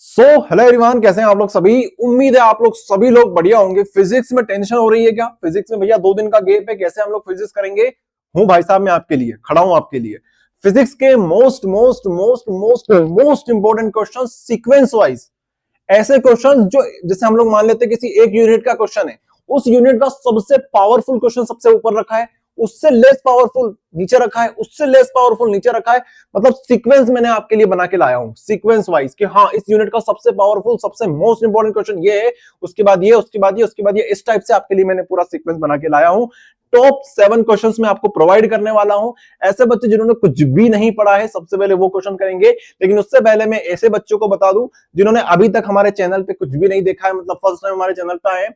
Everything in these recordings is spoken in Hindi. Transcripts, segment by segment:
हेलो एवरीवन, कैसे हैं आप लोग सभी। उम्मीद है आप लोग सभी लोग बढ़िया होंगे। फिजिक्स में टेंशन हो रही है क्या? फिजिक्स में भैया 2 दिन का गैप है, कैसे हम लोग फिजिक्स करेंगे? हूं भाई साहब, मैं आपके लिए खड़ा हूं, आपके लिए। फिजिक्स के most most most most most important question sequence wise, ऐसे क्वेश्चन जो जैसे हम लोग मान लेते हैं किसी एक यूनिट का क्वेश्चन है, उस यूनिट का सबसे पावरफुल क्वेश्चन सबसे ऊपर रखा है, उससे लेस पावरफुल नीचे रखा है, उससे लेस पावरफुल नीचे रखा है। मतलब सीक्वेंस मैंने आपके लिए बना के लाया हूं, सीक्वेंस वाइज कि हाँ, इस यूनिट का सबसे पावरफुल सबसे मोस्ट इंपॉर्टेंट क्वेश्चन ये है, उसके बाद ये, उसके बाद ये, उसके बाद ये, इस टाइप से आपके लिए मैंने पूरा सीक्वेंस बना के लाया हूं। टॉप 7 क्वेश्चंस मैं आपको प्रोवाइड करने वाला हूं। ऐसे बच्चे जिन्होंने कुछ भी नहीं पढ़ा है, सबसे पहले वो क्वेश्चन करेंगे। लेकिन उससे पहले मैं ऐसे बच्चों को बता दूं जिन्होंने अभी तक हमारे चैनल पे कुछ भी नहीं देखा है, मतलब फर्स्ट टाइम हमारे चैनल पे आए।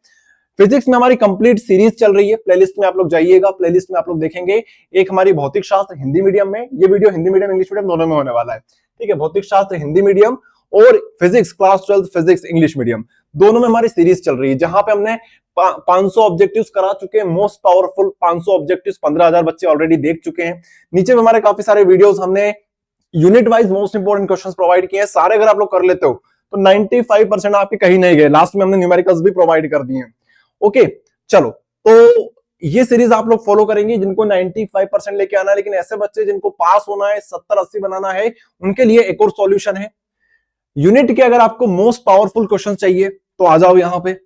फिजिक्स में हमारी कंप्लीट सीरीज चल रही है, प्लेलिस्ट में आप लोग जाइएगा, प्लेलिस्ट में आप लोग देखेंगे। एक हमारी भौतिक शास्त्र हिंदी मीडियम में, ये video Hindi medium English medium दोनों में होने वाला है, ठीक है। भौतिक शास्त्र हिंदी मीडियम और physics class 12 physics English medium, दोनों में हमारी सीरीज चल रही है, जहां पे हमने 500 ऑब्जेक्टिव्स करा चुके हैं। मोस्ट पावरफुल 500 ऑब्जेक्टिव्स 15,000 बच्चे ऑलरेडी देख चुके हैं। नीचे में हमारे काफी सारे वीडियोस हमने unit wise most important questions provide किए हैं। सारे अगर आप लोग कर लेते हो तो 95% आपके कहीं नहीं गए। लास्ट में हमने न्यूमेरिकल्स भी प्रोवाइड कर दिए हैं। ओके, चलो, तो ये सीरीज आप लोग फॉलो करेंगे जिनको 95% लेके आना है। लेकिन ऐसे बच्चे जिनको पास होना है, 70-80 बनाना है, उनके लिए एक और सॉल्यूशन है यूनिट के। अगर आपको मोस्ट पावरफुल क्वेश्चन चाहिए तो आ जाओ यहां पे,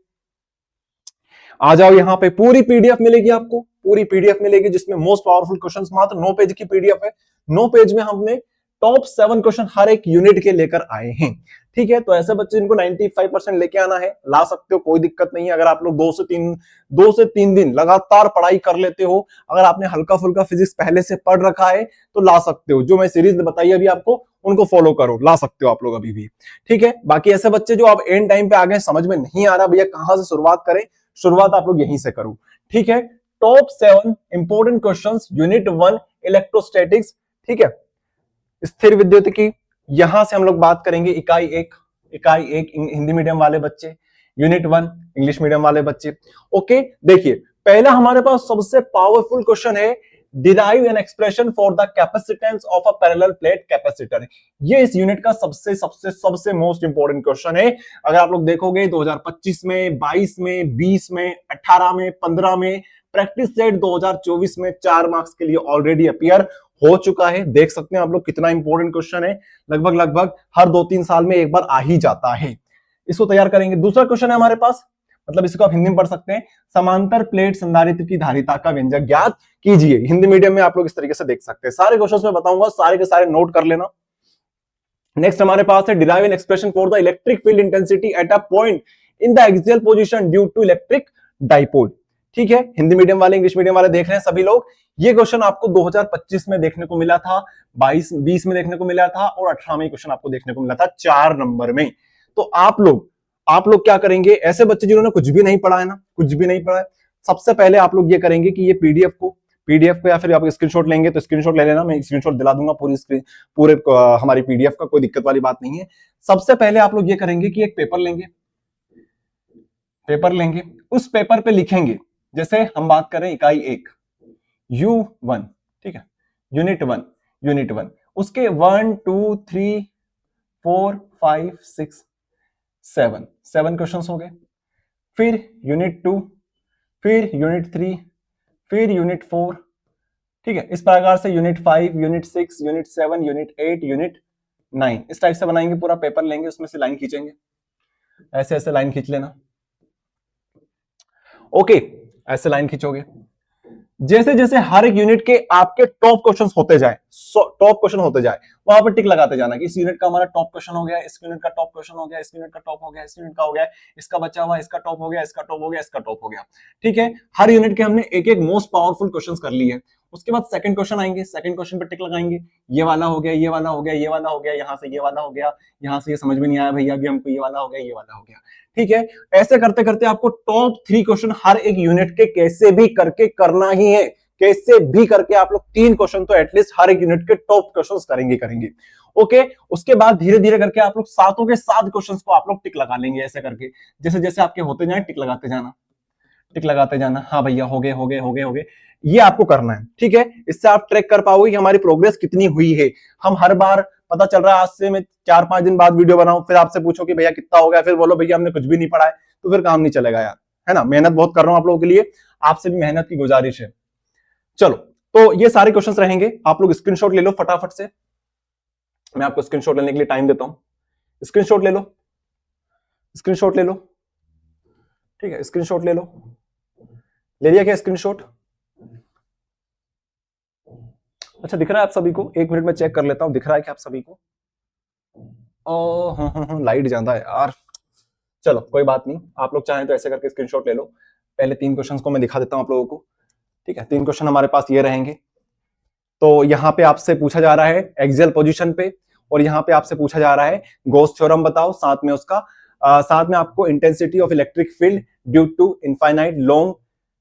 आ जाओ यहां पे। पूरी पीडीएफ मिलेगी आपको, पूरी पीडीएफ मिलेगी जिसमें मोस्ट पावरफुल क्वेश्चंस, मात्र 9 पेज की पीडीएफ है। 9 पेज में हमने टॉप 7 क्वेश्चन हर एक यूनिट के लेकर आए हैं, ठीक है। तो ऐसे बच्चे जिनको 95% लेके आना है, ला सकते हो, कोई दिक्कत नहीं है। अगर आप लोग 2 से 3 दिन लगातार पढ़ाई कर लेते हो, अगर आपने हल्का फुल्का फिजिक्स पहले से पढ़ रखा है तो ला सकते हो। जो मैं सीरीज बताई अभी आपको, उनको फॉलो करो, ला सकते हो आप लोग अभी भी, ठीक है। बाकी ऐसे बच्चे जो आप एंड टाइम पे आ गए, समझ में नहीं आ रहा भैया कहां से शुरुआत करें, शुरुआत आप लोग यहीं से करो, ठीक है। Top 7 important questions unit 1 electrostatics, ठीक है, स्थिर विद्युतिकी। यहां से हम लोग बात करेंगे इकाई 1, इकाई 1 हिंदी मीडियम वाले बच्चे, यूनिट 1 इंग्लिश मीडियम वाले बच्चे। ओके, देखिए पहला हमारे पास सबसे पावरफुल क्वेश्चन है, derive an expression for the capacitance of a parallel plate capacitor. ये इस यूनिट का सबसे सबसे सबसे मोस्ट इंपॉर्टेंट क्वेश्चन है। अगर आप लोग देखोगे 2025 में, 22 में, 20 में, 18 में, 15 में, प्रैक्टिस सेट 2024 में 4 मार्क्स के लिए ऑलरेडी अपीयर हो चुका है। देख सकते हैं आप लोग कितना इंपॉर्टेंट क्वेश्चन है। लगभग लगभग हर 2-3 साल में एक बार आ ही जाता है। इसको तैयार करेंगे। दूसरा क्वेश्चन है हमारे पास, मतलब इसको आप हिंदी में पढ़ सकते हैं, समांतर प्लेट संधारित्र की धारिता का व्यंजक ज्ञात कीजिए। हिंदी मीडियम में आप लोग इस तरीके से देख सकते हैं। सारे क्वेश्चन में बताऊंगा, सारे के सारे नोट कर लेना। नेक्स्ट हमारे पास है derive an expression for the electric field intensity at a point in the axial position due to electric dipole, ठीक है। हिंदी मीडियम वाले, इंग्लिश मीडियम वाले देख रहे हैं सभी लोग। ये क्वेश्चन आपको 2025 में देखने को मिला था, 22-20 में देखने को मिला था और 18 में क्वेश्चन आपको देखने को मिला था 4 नंबर में। तो आप लोग क्या करेंगे, ऐसे बच्चे जिन्होंने कुछ भी नहीं पढ़ा है ना, कुछ भी नहीं पढ़ा है, सबसे पहले आप लोग ये करेंगे कि ये पीडीएफ को या फिर आप स्क्रीनशॉट लेंगे तो स्क्रीनशॉट ले लेना, मैं स्क्रीनशॉट दिला दूंगा पूरी स्क्रीन, पूरे हमारी पीडीएफ का, कोई दिक्कत वाली बात नहीं है। सबसे पहले आप लोग ये करेंगे कि एक पेपर लेंगे, उस पेपर पे लिखेंगे, जैसे हम बात करें इकाई 1 U1, ठीक है, यूनिट 1, उसके 1 2 3 4 5 6 7 क्वेश्चंस हो गए। फिर यूनिट 2, फिर यूनिट 3, फिर यूनिट 4, ठीक है। इस प्रकार से unit 5, unit 6, unit 7, unit 8, unit 9, इस टाइप से बनाएंगे। पूरा पेपर लेंगे, उसमें से लाइन खींचेंगे, ऐसे ऐसे लाइन खींच लेना। ओके, ऐसे लाइन खींचोगे। जैसे जैसे हर एक यूनिट के आपके टॉप क्वेश्चंस होते जाए, वहां पर टिक लगाते जाना कि इस यूनिट का हमारा टॉप क्वेश्चन हो गया, इस यूनिट का टॉप क्वेश्चन हो गया, इस यूनिट का टॉप हो गया, इस यूनिट का हो गया, इसका बचा हुआ, इसका टॉप हो गया, इसका टॉप हो गया, इसका टॉप हो गया, ठीक है। हर यूनिट के हमने एक एक मोस्ट पावरफुल क्वेश्चंस कर लिए। उसके बाद सेकंड क्वेश्चन आएंगे, सेकंड क्वेश्चन पर टिक लगाएंगे, ये वाला हो गया, ये वाला हो गया, ये वाला हो गया, यहाँ से ये वाला हो गया, यहाँ से ये समझ में नहीं आया भैया, अभी हमको ये वाला हो गया, ये वाला हो गया, ठीक है। ऐसे करते करते आपको टॉप 3 क्वेश्चन हर एक यूनिट के कैसे भी करके करना ही है, कैसे भी करके आप लोग 3 क्वेश्चन तो एटलीस्ट हर एक यूनिट के टॉप क्वेश्चंस करेंगे। ओके, उसके बाद धीरे धीरे करके आप लोग सातों के 7 क्वेश्चंस को आप लोग टिक लगा लेंगे, ऐसे करके जैसे जैसे आपके होते जाए टिक लगाते जाना, टिक लगाते जाना। हाँ भैया, हो गए हो गए हो गए हो गए, ये आपको करना है, ठीक है। इससे आप ट्रैक कर पाओगे कि हमारी प्रोग्रेस कितनी हुई है। हम हर बार पता चल रहा है आज से मैं 4-5 दिन बाद वीडियो बनाऊं, फिर आपसे पूछो कि भैया कितना हो गया, फिर बोलो भैया हमने कुछ भी नहीं पढ़ा है, तो फिर काम नहीं चलेगा यार, है ना। मेहनत बहुत कर रहा हूं आप लोगों के लिए, आपसे भी मेहनत की गुजारिश है। चलो, तो ये सारे क्वेश्चंस रहेंगे, आप लोग स्क्रीनशॉट ले लो फटाफट से, मैं आपको स्क्रीनशॉट लेने के लिए टाइम देता हूं। स्क्रीनशॉट ले लो, स्क्रीनशॉट ले लो, ठीक है, स्क्रीनशॉट ले लो। ले लिया क्या स्क्रीनशॉट? अच्छा, दिख रहा है आप सभी को? एक मिनट में चेक कर लेता हूं, दिख रहा है क्या आप सभी को? ओ हाँ, लाइट ज्यादा है यार, चलो कोई बात नहीं, आप लोग चाहें तो ऐसे करके स्क्रीनशॉट ले लो। पहले 3 क्वेश्चंस को मैं दिखा देता हूं आप लोगों को, ठीक है। 3 क्वेश्चन हमारे पास ये रहेंगे। तो यहाँ पे आपसे पूछा जा रहा है एक्सियल पोजीशन पे, और यहाँ पे आपसे पूछा जा रहा है गॉस थ्योरम बताओ, साथ में उसका साथ में आपको intensity of electric field due to infinite long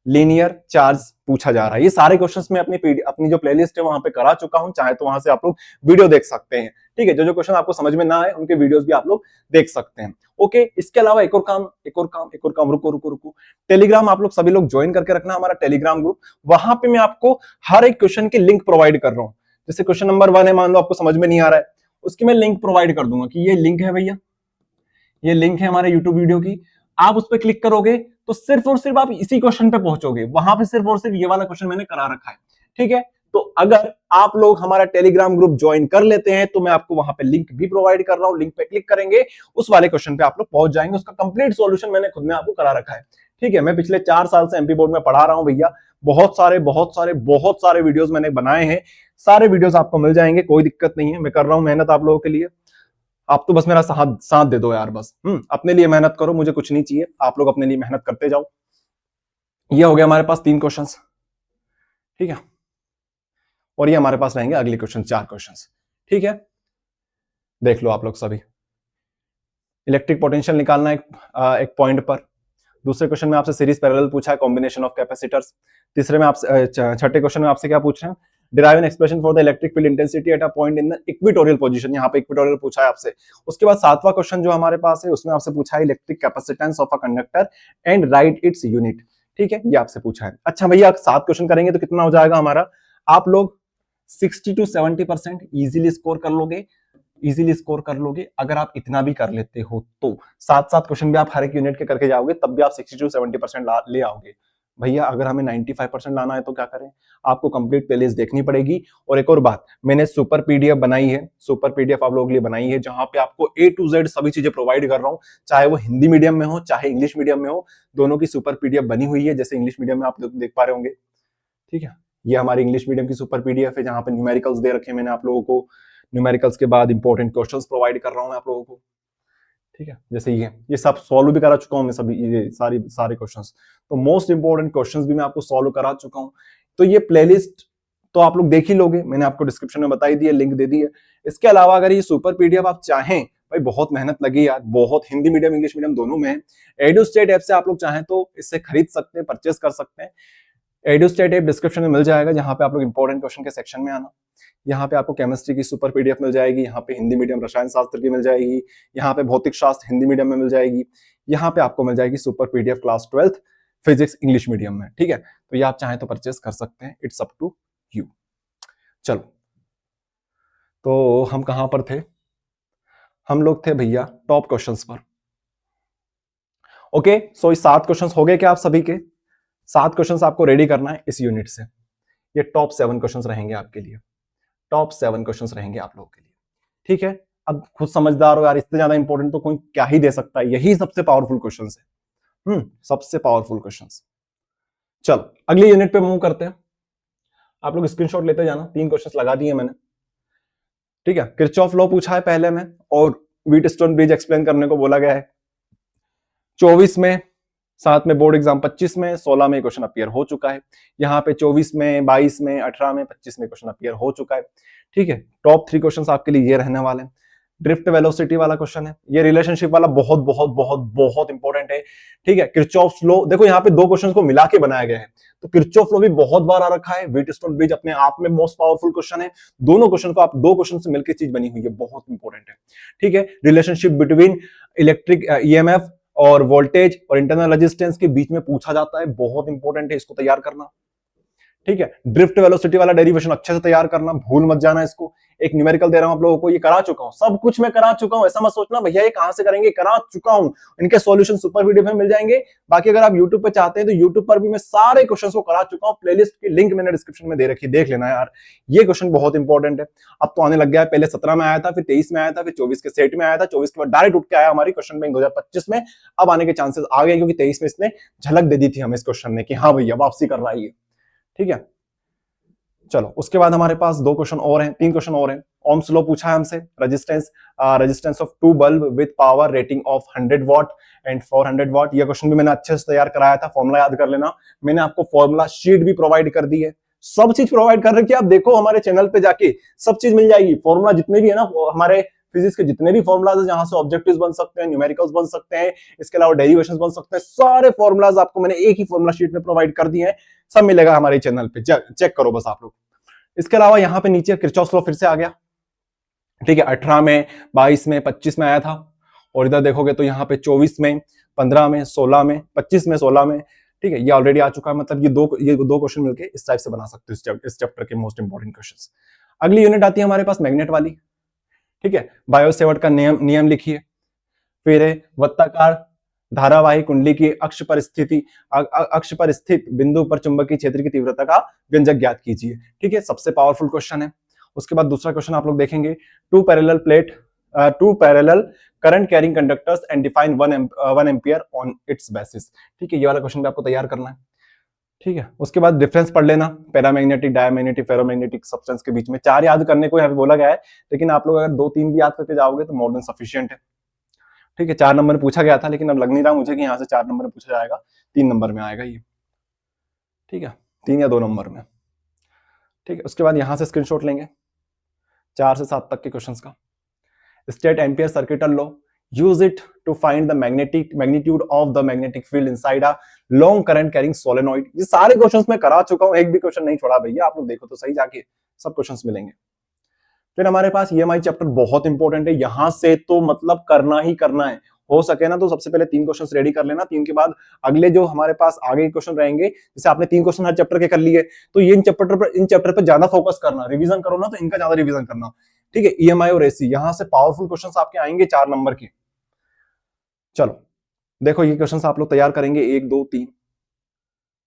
linear charge पूछा जा रहा है। ये सारे क्वेश्चंस मैं अपनी जो प्लेलिस्ट है वहां पे करा चुका हूं, चाहे तो वहां से आप लोग वीडियो देख सकते हैं, ठीक है। जो जो क्वेश्चन आपको समझ में ना आए उनके वीडियोस भी आप लोग देख सकते हैं, ओके। इसके अलावा एक और काम, रुको, टेलीग्राम आप लोग सभी लोग ज्वाइन करके रखना, हमारा टेलीग्राम ग्रुप, वहां पे मैं आपको हर एक क्वेश्चन की लिंक प्रोवाइड कर रहा हूं। जैसे क्वेश्चन नंबर 1 है, मान लो आपको समझ में नहीं आ रहा है, उसकी मैं लिंक प्रोवाइड कर दूंगा कि ये लिंक है भैया, ये लिंक है हमारे यूट्यूब वीडियो की, आप उस पर क्लिक करोगे तो सिर्फ और सिर्फ आप इसी क्वेश्चन पे पहुंचोगे, वहां पे सिर्फ और सिर्फ ये वाला क्वेश्चन मैंने करा रखा है, ठीक है। तो अगर आप लोग हमारा टेलीग्राम ग्रुप ज्वाइन कर लेते हैं तो मैं आपको वहां पे लिंक भी प्रोवाइड कर रहा हूं, लिंक पे क्लिक करेंगे उस वाले क्वेश्चन पे आप लोग पहुंच जाएंगे, उसका कंप्लीट सॉल्यूशन मैंने खुद में आपको करा रखा है, ठीक है। मैं पिछले 4 साल से एमपी बोर्ड में पढ़ा रहा हूं भैया, बहुत सारे वीडियोस मैंने बनाए हैं, सारे वीडियोस आपको मिल जाएंगे, कोई दिक्कत नहीं है, मैं कर रहा हूं मेहनत आप लोगों के लिए, आप तो बस मेरा साथ दे दो यार, बस अपने लिए मेहनत करो, मुझे कुछ नहीं चाहिए, आप लोग अपने लिए मेहनत करते जाओ। ये हो गया हमारे पास 3 क्वेश्चंस, ठीक है, और ये हमारे पास रहेंगे अगले क्वेश्चन 4 क्वेश्चंस, ठीक है। देख लो आप लोग सभी, इलेक्ट्रिक पोटेंशियल निकालना एक पॉइंट पर, दूसरे क्वेश्चन में आपसे सीरीज पैरेलल पूछा है, कॉम्बिनेशन ऑफ कैपेसिटर्स, तीसरे में आपसे छठे क्वेश्चन में आपसे क्या पूछ रहे हैं, derive an expression for the electric field intensity at a point in the equatorial position, यहाँ पे इक्वेटोरियल पूछा है आपसे। उसके बाद 7वां क्वेश्चन जो हमारे पास है उसमें आपसे पूछा है electric capacitance of a conductor and right its unit, ठीक है, ये आपसे पूछा है। अच्छा भैया 7 क्वेश्चन करेंगे तो कितना हो जाएगा हमारा, आप लोग 60 to 70% इजीली स्कोर कर लोगे, इजीली स्कोर कर लोगे अगर आप इतना भी कर लेते हो तो। 7 क्वेश्चन भी आप हर एक यूनिट के करके जाओगे तब भी आप 60 to 70% ले आओगे भैया। अगर हमें 95% लाना है तो क्या करें, आपको कंप्लीट प्लेलिस्ट देखनी पड़ेगी। और एक और बात, मैंने सुपर पीडीएफ बनाई है, सुपर पीडीएफ आप लोगों के लिए बनाई है, जहां पे आपको A to Z सभी चीजें प्रोवाइड कर रहा हूं, चाहे वो हिंदी मीडियम में हो चाहे इंग्लिश मीडियम में हो, दोनों की सुपर पीडीएफ बनी हुई है। जैसे इंग्लिश मीडियम में आप लोग देख पा रहे होंगे, ठीक है, ये हमारी इंग्लिश मीडियम की सुपर पीडीएफ है, जहां पे न्यूमेरिकल्स दे रखे हैं मैंने आप लोगों को, न्यूमेरिकल्स के बाद इंपॉर्टेंट क्वेश्चंस प्रोवाइड कर रहा हूं मैं आप लोगों को, ठीक है। जैसे ये सब सॉल्व भी करा चुका हूं मैं, सभी ये सारे क्वेश्चंस, तो मोस्ट इंपॉर्टेंट क्वेश्चंस भी मैं आपको सॉल्व करा चुका हूं। तो ये प्लेलिस्ट तो आप लोग देख ही लोगे, मैंने आपको डिस्क्रिप्शन में बताई दी है, लिंक दे दी है। इसके अलावा अगर ये सुपर पीडीएफ आप चाहें, भाई बहुत मेहनत लगी यार, बहुत, हिंदी मीडियम इंग्लिश मीडियम दोनों में है। एडुस्टेट ऐप से आप लोग चाहें तो इससे खरीद सकते हैं, परचेस कर सकते हैं। एडुस्टेट ऐप डिस्क्रिप्शन में मिल जाएगा, जहां पे आप लोग इंपॉर्टेंट क्वेश्चन के सेक्शन में आना, यहाँ पे आपको केमिस्ट्री की सुपर पीडीएफ मिल जाएगी, यहाँ पे हिंदी मीडियम रसायन शास्त्र की मिल जाएगी, यहाँ पे भौतिक शास्त्र हिंदी मीडियम में मिल जाएगी, यहाँ पे आपको मिल जाएगी super PDF class 12th physics English medium में, ठीक है। तो ये आप चाहें तो परचेस कर सकते हैं, इट्स अप टू यू। चलो, तो हम कहां पर थे, हम लोग थे भैया टॉप क्वेश्चंस पर, ओके। सो इस 7 क्वेश्चंस हो गए क्या आप सभी के? 7 क्वेश्चंस आपको रेडी करना है इस यूनिट से, ये टॉप 7 क्वेश्चंस रहेंगे आपके लिए, टॉप 7 क्वेश्चंस रहेंगे आप लोगों के लिए, ठीक है। अब खुद समझदार हो यार, इससे ज्यादा इंपॉर्टेंट तो कोई क्या ही दे सकता है, यही सबसे पावरफुल क्वेश्चंस है, सबसे पावरफुल क्वेश्चंस। चलो अगली यूनिट पे मूव करते हैं, आप लोग स्क्रीनशॉट लेते जाना, 3 क्वेश्चंस लगा दिए मैंने, ठीक है। किरचॉफ लॉ पूछा है पहले में, और व्हीटस्टोन ब्रिज एक्सप्लेन करने को बोला गया है 24 में, साथ में बोर्ड एग्जाम 25 में, 16 में क्वेश्चन अपीयर हो चुका है, यहाँ पे 24 में, 22 में, 18 में, 25 में क्वेश्चन अपीयर हो चुका है, ठीक है। टॉप 3 क्वेश्चंस आपके लिए ये रहने वाले हैं। ड्रिफ्ट वेलोसिटी वाला क्वेश्चन है, ये रिलेशनशिप वाला बहुत बहुत बहुत बहुत इंपॉर्टेंट है, ठीक है। किरचॉफ्स लॉ, देखो यहाँ पे 2 क्वेश्चंस को मिला के बनाया गया है, तो किरचॉफ लॉ भी बहुत बार आ रखा है, व्हीटस्टोन ब्रिज अपने आप में मोस्ट पावरफुल क्वेश्चन है, दोनों क्वेश्चन को आप 2 क्वेश्चन से मिलकर चीज बनी हुई है, बहुत इंपॉर्टेंट है, ठीक है। रिलेशनशिप बिटवीन इलेक्ट्रिक ईएमएफ और वोल्टेज और इंटरनल रेजिस्टेंस के बीच में पूछा जाता है, बहुत इंपॉर्टेंट है, इसको तैयार करना, ठीक है, ड्रिफ्ट वेलोसिटी वाला डेरिवेशन अच्छे से तैयार करना, भूल मत जाना इसको। एक न्यूमेरिकल दे रहा हूं आप लोगों को, ये करा चुका हूं, सब कुछ मैं करा चुका हूं, ऐसा मत सोचना भैया ये कहां से करेंगे, करा चुका हूं। इनके सॉल्यूशन सुपर वीडियो में मिल जाएंगे। बाकी अगर आप यूट्यूब पे चाहते हैं तो यूट्यूब पर भी मैं सारे क्वेश्चंस को करा चुका हूं, प्लेलिस्ट की लिंक मैंने डिस्क्रिप्शन में दे रखी है, देख लेना यार। ये क्वेश्चन बहुत इंपॉर्टेंट है, अब तो आने लग गया है। पहले 17 में आया था, फिर 23 में आया था, फिर 24 के सेट में आया था, 24 के बाद डायरेक्ट उठ के आया हमारी क्वेश्चन बैंक 2025 में। अब आने के चांसेस आ गए क्योंकि 23 में इसने झलक दे दी थी हमें इस क्वेश्चन ने कि हाँ भैया वापसी कर रहा है ये। ठीक है, चलो उसके बाद हमारे पास 2 क्वेश्चन और हैं, 3 क्वेश्चन और हैं। ओम्स लॉ पूछा है हमसे, resistance of 2 bulb with power rating of 100 what and 400 what. ये क्वेश्चन भी मैंने अच्छे से तैयार कराया था, फॉर्मूला याद कर लेना। मैंने आपको फॉर्मूला शीट भी प्रोवाइड कर दी है, सब चीज प्रोवाइड कर रखी है। आप देखो हमारे चैनल पे जाके सब चीज मिल जाएगी। फॉर्मूला जितने भी है ना हमारे फिजिक्स के जितने भी फॉर्मुलाज है जहां से ऑब्जेक्टिव्स बन सकते हैं, न्यूमेरिकल्स बन सकते हैं, इसके अलावा डेरिवेशंस बन सकते हैं, सारे फॉर्मुलाज आपको मैंने एक ही फॉर्मुला शीट में प्रोवाइड कर दिए हैं। सब मिलेगा हमारे चैनल पे, चेक करो बस आप लोग। इसके अलावा यहाँ पे नीचे किरचॉफ लॉ फिर से आ गया। ठीक है, 18 में, 22 में, 25 में आया था। और इधर देखोगे तो यहाँ पे 24 में, 15 में, 16 में, 25 में, 16 में। ठीक है, ये ऑलरेडी आ चुका है। मतलब ये दो क्वेश्चन मिलके इस टाइप से बना सकते हो इस चैप्टर के मोस्ट इंपॉर्टेंट क्वेश्चंस। अगली यूनिट आती है हमारे पास मैग्नेट वाली। ठीक है, बायो-सेवर्ट का नियम लिखिए। फिर है वृत्ताकार धारावाही कुंडली की अक्ष पर स्थित बिंदु पर चुंबकीय क्षेत्र की तीव्रता का व्यंजक ज्ञात कीजिए। ठीक है, सबसे पावरफुल क्वेश्चन है। उसके बाद दूसरा क्वेश्चन आप लोग देखेंगे, two parallel current carrying conductors and define 1 ampere on its basis. ठीक है, ये वाला क्वेश्चन भी आपको तैयार करना है। ठीक है, उसके बाद डिफरेंस पढ़ लेना पैरामैग्नेटिक, डायमैग्नेटिक, फेरोमैग्नेटिक सब्सटेंस के बीच में। 4 याद करने को यहाँ पे बोला गया है, लेकिन आप लोग अगर 2-3 भी याद करके जाओगे तो मोर देन सफिशिएंट है। ठीक है, 4 नंबर में पूछा गया था, लेकिन अब लग नहीं रहा मुझे कि यहाँ से 4 नंबर में पूछा जाएगा, 3 नंबर में आएगा ये। ठीक है, 3 या 2 नंबर में। ठीक है, उसके बाद यहाँ से स्क्रीनशॉट लेंगे 4 से 7 तक के क्वेश्चंस का। State ampere circuital law, use it to find the magnitude of the magnetic field inside a long current carrying solenoid. ये सारे क्वेश्चंस मैं करा चुका हूं, एक भी क्वेश्चन नहीं छोड़ा भैया, आप लोग देखो तो सही जाके, सब क्वेश्चंस मिलेंगे। फिर हमारे पास ईएमआई चैप्टर बहुत इंपॉर्टेंट है, यहां से तो मतलब करना ही करना है। हो सके ना तो सबसे पहले 3 क्वेश्चंस रेडी कर लेना, 3 के बाद अगले जो हमारे पास आगे के क्वेश्चन रहेंगे, जैसे आपने 3 क्वेश्चन हर चैप्टर के कर लिए, तो ये इन चैप्टर पर ज्यादा फोकस करना, रिवीजन करो ना तो इनका ज्यादा रिवीजन करना। ठीक है, ईएमआई और एसी, यहां से पावरफुल क्वेश्चंस आपके आएंगे 4 नंबर के। चलो देखो ये क्वेश्चंस आप लोग तैयार करेंगे 1, 2, 3।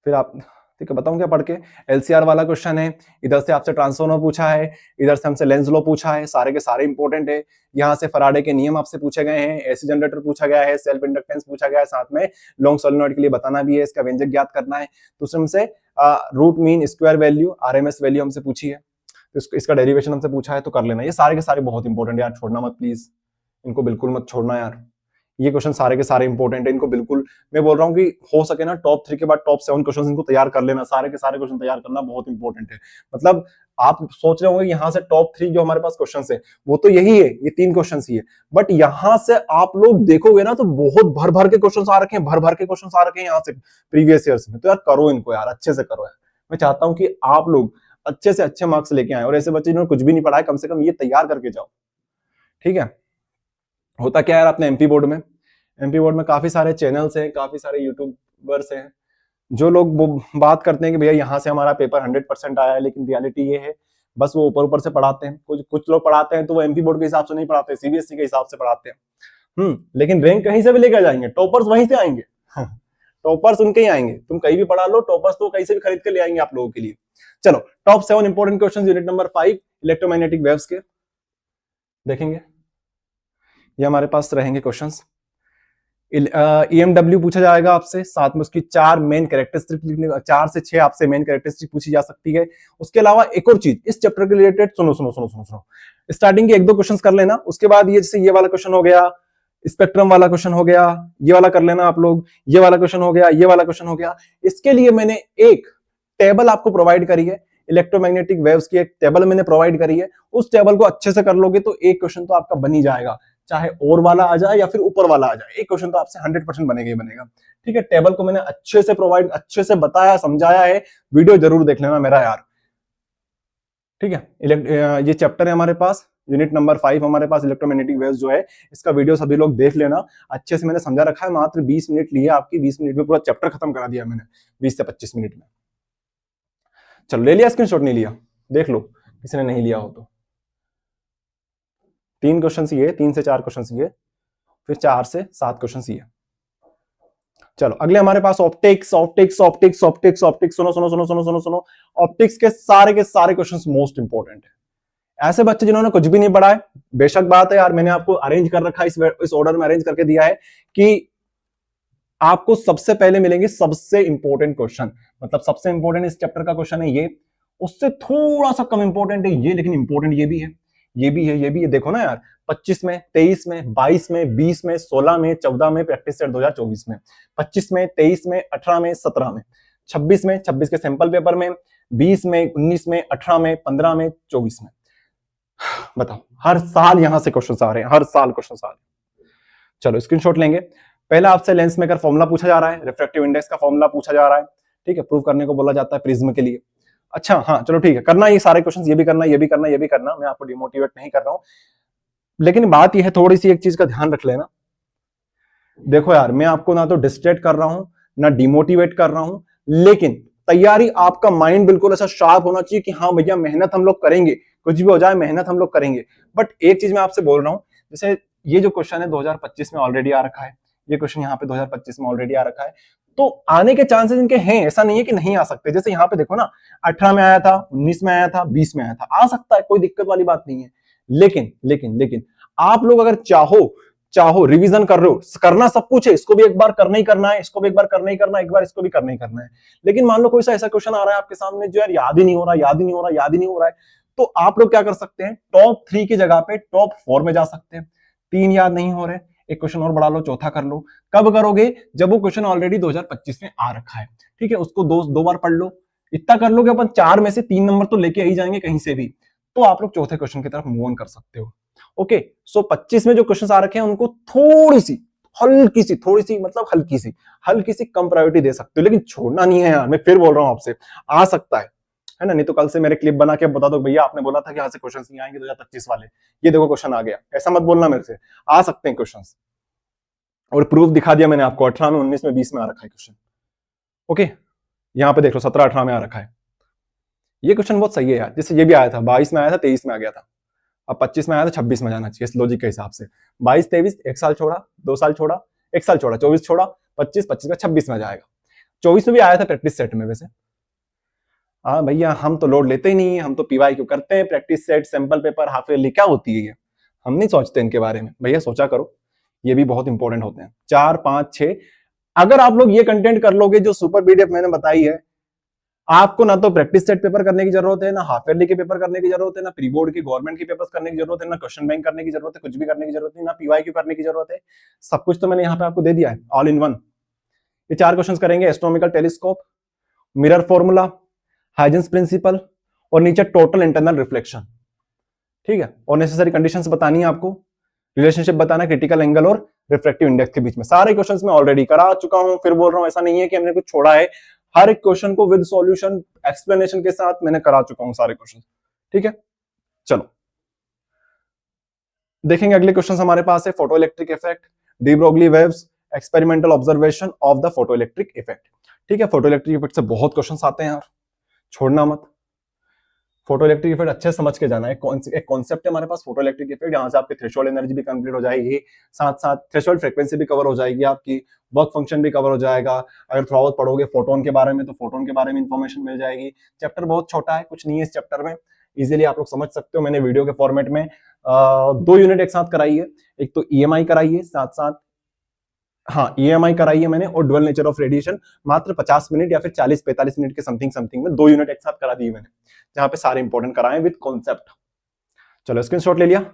फिर आप, ठीक है, बताऊं क्या पढ़ के। एलसीआर वाला क्वेश्चन है, इधर से आपसे ट्रांसफॉर्मर पूछा है, इधर से हमसे लेंज लॉ पूछा है, सारे के सारे इंपॉर्टेंट है। यहाँ से फराडे के नियम आपसे पूछे गए हैं, एसी जनरेटर पूछा गया है, सेल्फ इंडक्टेंस पूछा गया है, साथ में लॉन्ग सोलेनॉइड के लिए बताना भी है, इसका व्यंजक ज्ञात करना है। दूसरे हमसे root mean square value, RMS value हमसे पूछी है, तो इसका डेरिवेशन हमसे पूछा है, तो कर लेना। ये सारे के सारे बहुत इंपॉर्टेंट यार, छोड़ना मत प्लीज, इनको बिल्कुल मत छोड़ना यार। ये क्वेश्चन सारे के सारे इंपॉर्टेंट है, इनको बिल्कुल मैं बोल रहा हूँ कि हो सके ना टॉप 3 के बाद टॉप 7 क्वेश्चन इनको तैयार कर लेना। सारे के सारे क्वेश्चन तैयार करना बहुत इंपॉर्टेंट है। मतलब आप सोच रहे होंगे यहाँ से टॉप 3 जो हमारे पास क्वेश्चन है वो तो यही है, ये 3 क्वेश्चन ही है, बट यहाँ से आप लोग देखोगे ना तो बहुत भर भर के क्वेश्चन आ रखे हैं, भर भर के क्वेश्चन आ रखे हैं यहाँ से प्रीवियस ईयर्स में। तो यार करो इनको यार, अच्छे से करो यार। मैं चाहता हूँ कि आप लोग अच्छे से अच्छे मार्क्स लेके आए, और ऐसे बच्चे जिन्होंने कुछ भी नहीं पढ़ा है कम से कम ये तैयार करके जाओ। ठीक है, होता क्या है अपने एमपी बोर्ड में काफी सारे चैनल्स हैं, काफी सारे यूट्यूबर्स हैं, जो लोग वो बात करते हैं कि भैया यहाँ से हमारा पेपर 100% आया है, लेकिन रियलिटी ये है बस वो ऊपर ऊपर से पढ़ाते हैं। कुछ लोग पढ़ाते हैं तो वो एमपी बोर्ड के हिसाब से नहीं पढ़ाते, सीबीएसई के हिसाब से पढ़ाते हैं। लेकिन रैंक कहीं से भी लेकर जाएंगे, टॉपर्स वहीं से आएंगे। टॉपर्स उनके ही आएंगे, तुम कहीं भी पढ़ा लो, टॉपर्स तो कहीं से भी खरीद के ले आएंगे आप लोगों के लिए। चलो top 7 important question unit number 5 electromagnetic waves के देखेंगे। ये हमारे पास रहेंगे क्वेश्चंस। ईएमडब्ल्यू पूछा जाएगा आपसे, साथ में उसकी 4 मेन कैरेक्टरिस्टिक, 4 से 6 आपसे मेन कैरेक्टरिस्टिक पूछी जा सकती है। उसके अलावा एक और चीज इस चैप्टर के रिलेटेड, सुनो स्टार्टिंग के 1-2 क्वेश्चंस कर लेना। उसके बाद ये जैसे ये वाला क्वेश्चन हो गया, स्पेक्ट्रम वाला क्वेश्चन हो गया, ये वाला कर लेना आप लोग, ये वाला क्वेश्चन हो गया, ये वाला क्वेश्चन हो गया। इसके लिए मैंने एक टेबल आपको प्रोवाइड करी है, इलेक्ट्रोमैग्नेटिक वेव्स की एक टेबल मैंने प्रोवाइड करी है। उस टेबल को अच्छे से कर लोगे तो एक क्वेश्चन तो आपका बन ही जाएगा, चाहे और वाला आ जाए या फिर ऊपर वाला आ जाए, एक क्वेश्चन तो आपसे 100% बनेगा ही बनेगा। ठीक है, टेबल को मैंने अच्छे से प्रोवाइड, अच्छे से बताया, समझाया है, वीडियो जरूर देख लेना मेरा यार। ठीक है, ये चैप्टर है हमारे पास, यूनिट नंबर 5 हमारे पास इलेक्ट्रोमैग्नेटिक वेव्स जो है, इसका वीडियो सभी लोग देख लेना। अच्छे से मैंने समझा रखा है, मात्र 20 मिनट लिए आपकी, 20 मिनट में पूरा चैप्टर खत्म करा दिया मैंने, 20 से 25 मिनट में। चलो ले लिया स्क्रीनशॉट? नहीं लिया? देख लो किसी ने नहीं लिया हो तो। 3 क्वेश्चन ये, 3 से 4 क्वेश्चन ये, फिर 4 से 7 क्वेश्चन ये। चलो अगले हमारे पास optics optics optics optics optics. सुनो सुनो सुनो सुनो सुनो सुनो, ऑप्टिक्स के सारे क्वेश्चंस मोस्ट इंपॉर्टेंट है। ऐसे बच्चे जिन्होंने कुछ भी नहीं पढ़ा है, बेशक बात है यार, मैंने आपको अरेंज कर रखा है, इस ऑर्डर में अरेंज करके दिया है कि आपको सबसे पहले मिलेंगे सबसे इंपॉर्टेंट क्वेश्चन। मतलब सबसे इंपॉर्टेंट इस चैप्टर का क्वेश्चन है ये, उससे थोड़ा सा कम इंपॉर्टेंट है ये, लेकिन इंपॉर्टेंट ये भी है, ये भी है, ये भी है। देखो ना यार, 25 में, 23 में, 22 में, 20 में, 16 में, 14 में, प्रैक्टिस सेट 2024 में, 25 में, 23 में, 18 में, 17 में, 26 में, 26 के सैंपल पेपर में, 20 में, 19 में, 18 में, 15 में, 24 में। बताओ, हर साल यहां से क्वेश्चन आ रहे हैं, हर साल क्वेश्चन आ रहे हैं। चलो स्क्रीनशॉट लेंगे। पहला आपसे लेंस मेकर फॉर्मूला पूछा जा रहा है, रिफ्रैक्टिव इंडेक्स का फॉर्मूला पूछा जा रहा है, ठीक है, प्रूव करने को बोला जाता है प्रिज्म के लिए। अच्छा हाँ चलो ठीक है, करना ये सारे क्वेश्चंस, ये भी करना, ये भी करना, ये भी करना, मैं आपको डिमोटिवेट नहीं कर रहा हूं, लेकिन बात यह है थोड़ी सी एक चीज का ध्यान रख लेना। देखो यार, मैं आपको ना तो डिस्ट्रैक्ट कर रहा हूं ना डिमोटिवेट कर रहा हूं, लेकिन तैयारी आपका माइंड बिल्कुल ऐसा शार्प होना चाहिए कि हाँ भैया मेहनत हम लोग करेंगे, कुछ भी हो जाए मेहनत हम लोग करेंगे। बट एक चीज मैं आपसे बोल रहा हूं, जैसे ये जो क्वेश्चन है 2025 में ऑलरेडी आ रखा है, ये क्वेश्चन यहाँ पे 2025 में ऑलरेडी आ रखा है, तो आने के चांसेस इनके हैं, ऐसा नहीं है कि नहीं आ सकते। जैसे यहाँ पे देखो ना, 18 में आया था, 19 में आया था, 20 में आया था, आ सकता है, कोई दिक्कत वाली बात नहीं है। लेकिन लेकिन लेकिन आप लोग अगर चाहो चाहो रिवीजन कर रहे हो, करना सब कुछ है, इसको भी एक बार करना ही करना है, इसको भी एक बार करना ही करना है, एक बार इसको भी करना ही करना है। लेकिन मान लो कोई सा ऐसा क्वेश्चन आ रहा है आपके सामने जो यार याद ही नहीं हो रहा, याद ही नहीं हो रहा, याद ही नहीं हो रहा है, तो आप लोग क्या कर सकते हैं, टॉप 3 की जगह पे टॉप 4 में जा सकते हैं। 3 याद नहीं हो रहे, एक क्वेश्चन और बढ़ा लो, चौथा कर लो। कब करोगे? जब वो क्वेश्चन ऑलरेडी 2025 में आ रखा है, ठीक है, उसको दो बार पढ़ लो। इतना कर लो कि अपन 4 में से 3 नंबर तो लेके ही जाएंगे कहीं से भी, तो आप लोग चौथे क्वेश्चन की तरफ मूव ऑन कर सकते हो। ओके, सो 25 में जो क्वेश्चन आ रखे हैं उनको थोड़ी सी हल्की सी कम प्रायोरिटी दे सकते हो, लेकिन छोड़ना नहीं है यार, मैं फिर बोल रहा हूं आपसे, आ सकता है ना, नहीं तो कल से मेरे क्लिप बना के बता दो भैया आपने बोला था कि यहां से क्वेश्चन नहीं आएंगे 2025 वाले, ये देखो क्वेश्चन आ गया, ऐसा मत बोलना मेरे से, आ सकते हैं क्वेश्चन। और प्रूफ दिखा दिया मैंने आपको, 18 में, 19 में, 20 में आ रखा है क्वेश्चन। ओके, यहां पे देख लो 17 18 में आ रखा है, ये क्वेश्चन बहुत सही है यार। जैसे ये भी आया था, 22 में आया था, 23 में आ गया था, अब 25 में आया था, 26 में जाना चाहिए इस लॉजिक के हिसाब से। 22 23 एक साल छोड़ा, 2 साल छोड़ा, एक साल छोड़ा, 24 छोड़ा, 25 25 का 26 में जाएगा। 24 में भी आया था प्रैक्टिस सेट में वैसे। हाँ भैया, हम तो लोड लेते ही नहीं है, हम तो पीवाई क्यों करते हैं, practice set, sample paper, half yearly, क्या होती है ये, हम नहीं सोचते इनके बारे में। भैया सोचा करो, ये भी बहुत इंपॉर्टेंट होते हैं। 4 5 6 अगर आप लोग ये कंटेंट कर लोगे जो सुपर पीडीएफ मैंने बताई है, आपको ना तो प्रैक्टिस सेट पेपर करने की जरूरत है, ना हाफ ईयरली के पेपर करने की जरूरत है, ना प्री बोर्ड के गवर्नमेंट के पेपर्स करने की जरूरत है, ना क्वेश्चन बैंक करने की जरूरत है, कुछ भी करने की जरूरत नहीं, ना पीवाईक्यू करने की जरूरत है। सब कुछ तो मैंने यहाँ पे आपको दे दिया है, ऑल इन वन। ये 4 क्वेश्चंस करेंगे, astronomical telescope, mirror formula, Huygens principle, और नीचे टोटल इंटरनल रिफ्लेक्शन, ठीक है, और नेसेसरी कंडीशंस बतानी है आपको, रिलेशनशिप बताना क्रिटिकल एंगल और रिफ्रैक्टिव इंडेक्स के बीच में। सारे क्वेश्चंस मैं ऑलरेडी करा चुका हूं, फिर बोल रहा हूं, ऐसा नहीं है कि हमने कुछ छोड़ा है, हर एक क्वेश्चन को विद सॉल्यूशन एक्सप्लेनेशन के साथ मैंने करा चुका हूं सारे क्वेश्चन, ठीक है। चलो देखेंगे अगले क्वेश्चन हमारे पास है, photo electric effect, de Broglie waves, experimental observation of the photo electric effect, ठीक है। फोटो इलेक्ट्रिक इफेक्ट से बहुत क्वेश्चन आते हैं यार, छोड़ना मत। फोटो इलेक्ट्रिक इफेक्ट अच्छे समझ के जाना है, एक कॉन्सेप्ट है हमारे पास फोटो इलेक्ट्रिक इफेक्ट, यहाँ से आपकी थ्रेशोल्ड एनर्जी भी कंप्लीट हो जाएगी, साथ साथ थ्रेशोल्ड फ्रीक्वेंसी भी कवर हो जाएगी, आपकी वर्क फंक्शन भी कवर हो जाएगा। अगर थोड़ा बहुत पढ़ोगे फोटोन के बारे में तो फोटोन के बारे में इंफॉर्मेशन मिल जाएगी। चैप्टर बहुत छोटा है, कुछ नहीं है इस चैप्टर में, इजिली आप लोग समझ सकते हो। मैंने वीडियो के फॉर्मेट में 2 यूनिट एक साथ कराई है, एक तो ईएमआई कराई है, साथ साथ हाँ ईएमआई कराई है मैंने, और डुअल नेचर ऑफ रेडिएशन मात्र 50 मिनट या फिर 40-45 मिनट के समथिंग में 2 यूनिट एक साथ करा दी मैंने, जहां पे सारे इंपॉर्टेंट कराए विद कॉन्सेप्ट। चलो स्क्रीनशॉट ले लिया,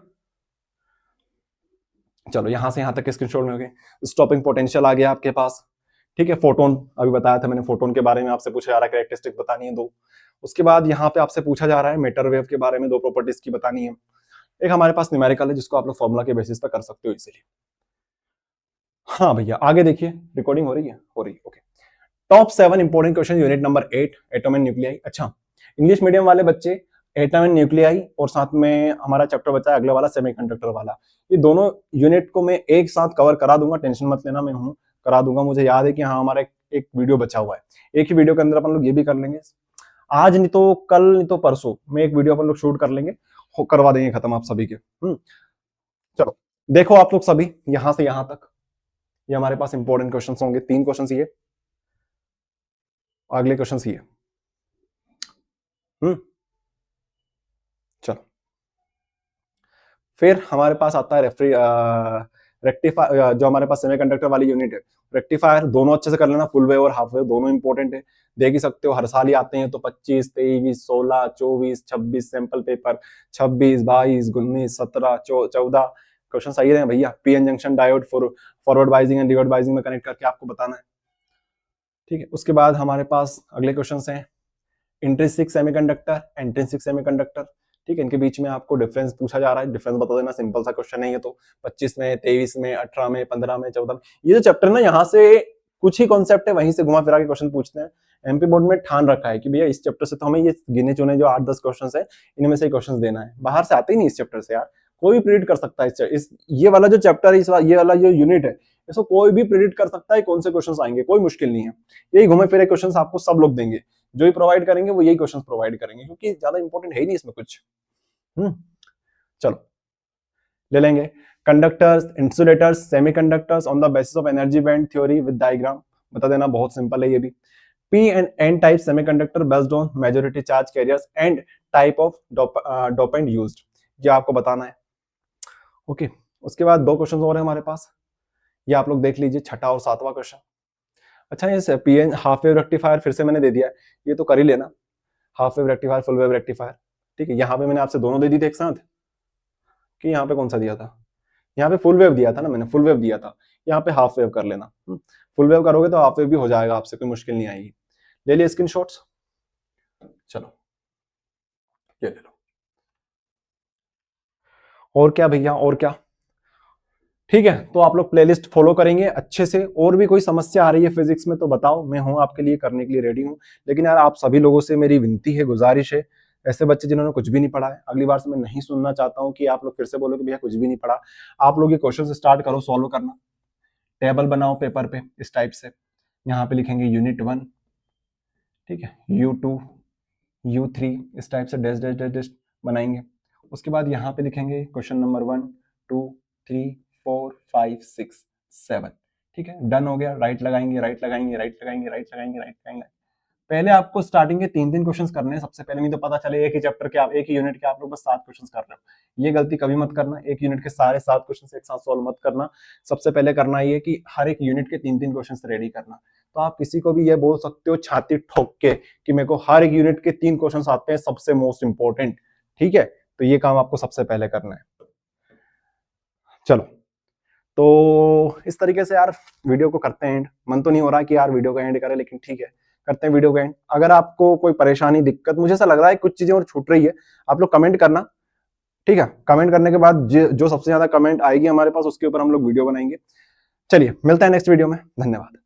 चलो यहां से यहां तक के स्क्रीनशॉट में हो गए। स्टॉपिंग पोटेंशियल आ गया आपके पास, ठीक है। फोटोन अभी बताया था मैंने, फोटोन के बारे में आपसे पूछा जा रहा है, कैरेक्टरिस्टिक बतानी है 2। उसके बाद यहाँ पे आपसे पूछा जा रहा है मैटर वेव के बारे में, 2 प्रॉपर्टीज की बतानी है। एक हमारे पास न्यूमेरिकल है जिसको आप लोग फॉर्मूला के बेसिस पर कर सकते हो इजीली। हाँ भैया आगे देखिए, रिकॉर्डिंग हो रही है, हो रही है, okay. Top 7 important question unit number 8, atom and nuclei. अच्छा, इंग्लिश मीडियम वाले बच्चे एटम एंड न्यूक्लियाई, और साथ में हमारा चैप्टर बचा है अगला वाला सेमीकंडक्टर वाला, ये दोनों यूनिट को मैं एक साथ कवर करा दूंगा, टेंशन मत लेना, मैं हूं करा दूंगा। मुझे याद है कि हाँ हमारा एक वीडियो बचा हुआ है, एक ही वीडियो के अंदर अपन लोग ये भी कर लेंगे। आज नहीं तो कल, नहीं तो परसों में एक वीडियो अपन लोग शूट कर लेंगे, करवा देंगे खत्म आप सभी के। चलो देखो आप लोग सभी यहां से यहां तक, ये हमारे पास इंपॉर्टेंट क्वेश्चंस होंगे, 3 क्वेश्चंस ये, अगले क्वेश्चंस ये। चलो फिर हमारे पास आता है रेक्टिफायर, जो हमारे पास सेमीकंडक्टर वाली यूनिट है। रेक्टिफायर दोनों अच्छे से कर लेना, फुल वेव और हाफ वेव दोनों इंपॉर्टेंट है, देख ही सकते हो हर साल ही आते हैं, तो 25, 23, 16, 24, 26 सैंपल पेपर, 26, 22, 19, 17, 14 क्वेश्चन सही रहे भैया। PN junction diode forward biasing and reverse biasing में कनेक्ट करके आपको बताना है, ठीक है। उसके बाद हमारे पास अगले क्वेश्चन हैं इंट्रिंसिक सेमीकंडक्टर, इंट्रिंसिक सेमीकंडक्टर, ठीक है। इनके बीच में आपको डिफरेंस पूछा जा रहा है, डिफरेंस बता देना, सिंपल सा क्वेश्चन है ये तो। 25 में, 23 में, 18 में, 15 में, 14 में, ये जो चैप्टर ना यहाँ से कुछ ही कॉन्सेप्ट है वहीं से घुमा फिरा के क्वेश्चन पूछते हैं। एमपी बोर्ड में ठान रखा है कि भैया इस चैप्टर से तो हमें ये गिने चुने जो 8-10 क्वेश्चन है इनमें से क्वेश्चन देना है, बाहर से आते ही नहीं इस चैप्टर से यार, कोई भी प्रिडिक्ट कर सकता है इस ये वाला जो चैप्टर है, ये वाला जो यूनिट है, इसको कोई भी प्रिडिक्ट कर सकता है कौन से क्वेश्चंस आएंगे, कोई मुश्किल नहीं है। यही घुमे फिरे क्वेश्चंस आपको सब लोग देंगे, जो ही प्रोवाइड करेंगे वो यही क्वेश्चंस प्रोवाइड करेंगे, क्योंकि ज्यादा इंपॉर्टेंट है ही नहीं इसमें कुछ। चलो ले लेंगे conductors, insulators, semiconductors on the basis of energy band theory with diagram, बता देना, बहुत सिंपल है ये भी। P and N type semiconductor based on majority charge carriers and type of dopant used, ये आपको बताना है, ओके। उसके बाद 2 क्वेश्चन और है हमारे पास, ये आप लोग देख लीजिए, छठा और 7वां क्वेश्चन। अच्छा ये पीएन हाफ वेव रेक्टिफायर फिर से मैंने दे दिया है, ये तो कर ही लेना, half wave rectifier, full wave rectifier, ठीक है। यहाँ पे मैंने आपसे दोनों दे दी थी एक साथ, कि यहाँ पे कौन सा दिया था, यहाँ पे फुल वेव दिया था ना मैंने, फुल वेव दिया था, यहाँ पे हाफ वेव कर लेना। फुल वेव करोगे तो हाफ वेव भी हो जाएगा आपसे, कोई मुश्किल नहीं आएगी। ले लिए स्क्रीनशॉट्स, चलो ये ले लो। और क्या भैया, और क्या, ठीक है। तो आप लोग प्लेलिस्ट फॉलो करेंगे अच्छे से, और भी कोई समस्या आ रही है फिजिक्स में तो बताओ, मैं हूं आपके लिए, करने के लिए रेडी हूं। लेकिन यार आप सभी लोगों से मेरी विनती है, गुजारिश है, ऐसे बच्चे जिन्होंने कुछ भी नहीं पढ़ा है, अगली बार से मैं नहीं सुनना चाहता हूं कि आप लोग फिर से बोलो कि भैया कुछ भी नहीं पढ़ा। आप लोग ये क्वेश्चन स्टार्ट करो सॉल्व करना, टेबल बनाओ पेपर पे इस टाइप से, यहाँ पे लिखेंगे यूनिट 1, ठीक है, U2, U3, इस टाइप से डैश डैश डैश डैश बनाएंगे। उसके बाद यहाँ पे लिखेंगे क्वेश्चन नंबर 1, 2, 3, 4, 5, 6, 7, ठीक है। डन हो गया, राइट लगाएंगे, राइट लगाएंगे, राइट लगाएंगे, राइट लगाएंगे, राइट लगाएंगे। पहले आपको स्टार्टिंग के 3-3 क्वेश्चंस करने हैं सबसे पहले, नहीं तो पता चले एक ही चैप्टर के, आप एक ही यूनिट के आप लोग बस 7 क्वेश्चंस कर रहे हो। ये गलती कभी मत करना, एक यूनिट के सारे 7 क्वेश्चंस एक साथ सॉल्व मत करना। सबसे पहले करना ये कि हर एक यूनिट के 3-3 क्वेश्चंस रेडी करना। तो आप किसी को भी ये बोल सकते हो छाती ठोक के कि मेरे को हर एक यूनिट के 3 क्वेश्चंस आते हैं, सबसे मोस्ट इंपॉर्टेंट, ठीक है। तो ये काम आपको सबसे पहले करना है। चलो तो इस तरीके से यार वीडियो को करते हैं एंड। मन तो नहीं हो रहा कि यार वीडियो का एंड करें, लेकिन ठीक है करते हैं वीडियो का एंड। अगर आपको कोई परेशानी, दिक्कत, मुझे ऐसा लग रहा है कुछ चीजें और छूट रही है, आप लोग कमेंट करना, ठीक है। कमेंट करने के बाद जो सबसे ज्यादा कमेंट आएगी हमारे पास, उसके ऊपर हम लोग वीडियो बनाएंगे। चलिए मिलते हैं नेक्स्ट वीडियो में, धन्यवाद।